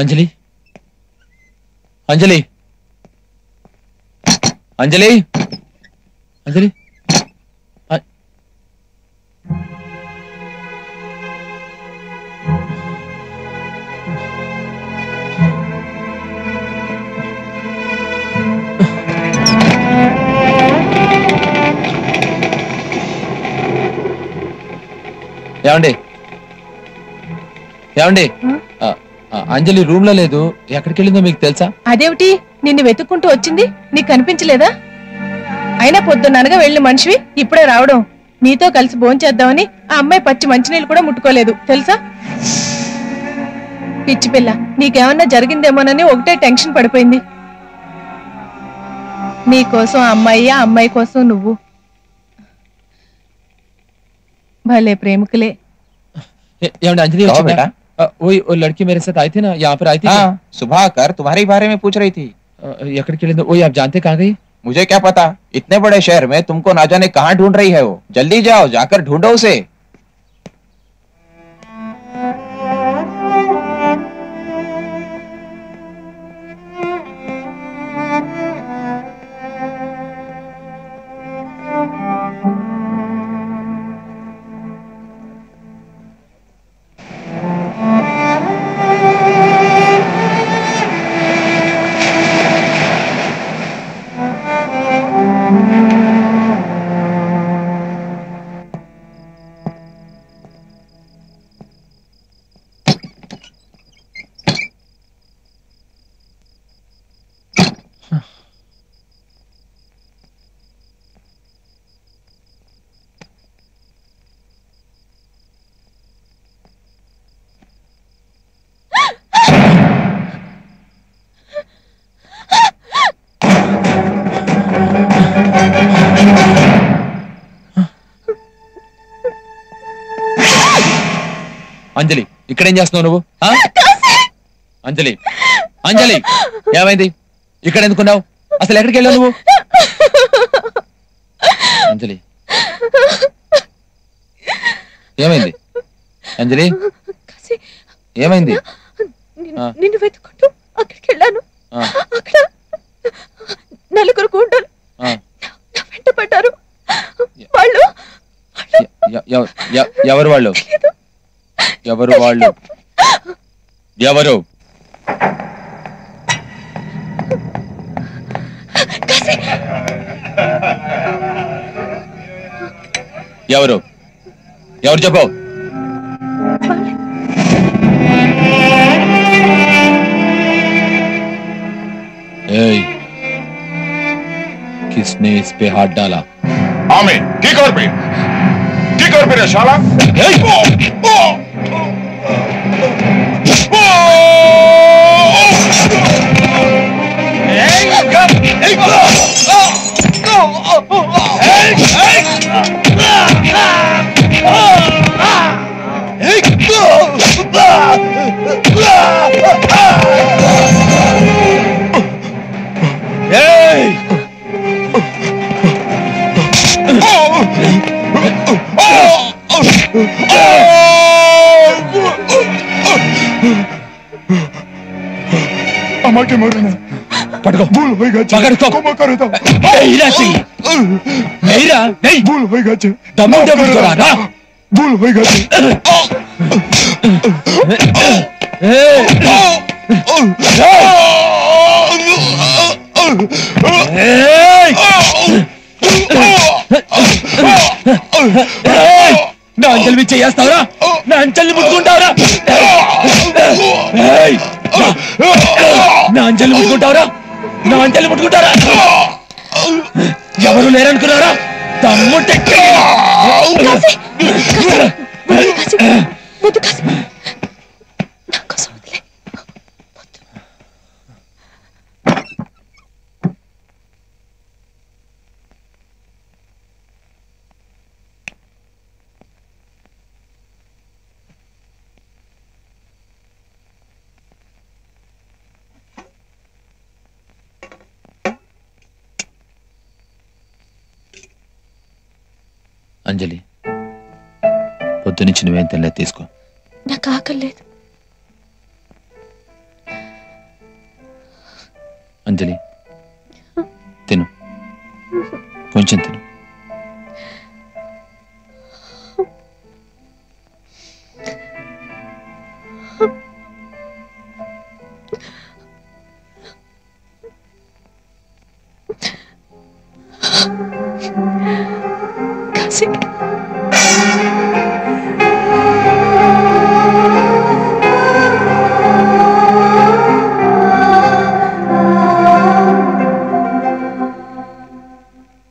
అంజలి అంజలి అంజలి అంజలి ఏమండి ఏమండి అంజలి రూమ్ లో లేదు, ఎక్కడికి వెళ్ళిందో మీకు తెలుసా? అదేమిటి, నిన్ను వెతుక్కుంటూ వచ్చింది, నీకు కనిపించలేదా? అయినా పొద్దున్ననగా వెళ్ళిన మనిషివి ఇప్పుడే రావడం. నీతో కలిసి భోంచేద్దామని ఆ అమ్మాయి పచ్చి మంచినీళ్ళు కూడా ముట్టుకోలేదు తెలుసా? పిచ్చి పిల్ల, నీకేమన్నా జరిగిందేమోనని ఒకటే టెన్షన్ పడిపోయింది. నీ కోసం ఆ అమ్మాయి కోసం నువ్వు. भले प्रेमिकले। अंजलि बेटा, वो लड़की मेरे साथ आई थी ना, यहाँ पर आई थी। हाँ, सुबह कर तुम्हारे बारे में पूछ रही थी। आप जानते कहाँ गई? मुझे क्या पता, इतने बड़े शहर में तुमको ना जाने कहाँ ढूंढ रही है वो। जल्दी जाओ, जाकर ढूंढो उसे। అంజలి, ఇక్కడేం చేస్తున్నావు నువ్వు? అంజలి, అంజలి ఏమైంది? ఇక్కడ ఎందుకున్నావు? అసలు ఎక్కడికి వెళ్ళావు నువ్వు? అంజలి ఏమైంది? అంజలి ఏమైంది? నిన్ను వెతుకుంటూ అక్కడికి వెళ్ళాను. అక్కడ నలుగురు గుండెలు వెంట పడ్డారు. వాళ్ళు ఎవరు వాళ్ళు? ఎవరు వాళ్ళు? ఎవరు? ఎవరు? ఎవరు చెప్పు. किसने इस पे हाथ डाला? आमिर, ठीक और पे शाला। अम्मा के मरना पटको भूल होएगा पकड़ को क्षमा करो तो नहीं रहती नहीं रहा नहीं भूल होएगा दमन दे मुझको रहा भूल होएगा నా అంజలి మీద చేస్తావరా? నా అంజలిని ముట్టుకుంటావరా? నా అంజలిని ముట్టుకుంటావరా? నా అంజలిని ముట్టుకుంటారా? ఎవరు లేరనుకున్నారా? తమ్ముంటే అంజలి, పొద్దునుంచి నువ్వేం తెల్లే తీసుకో. నాకు ఆకలి లేదు. కొంచెం తిను.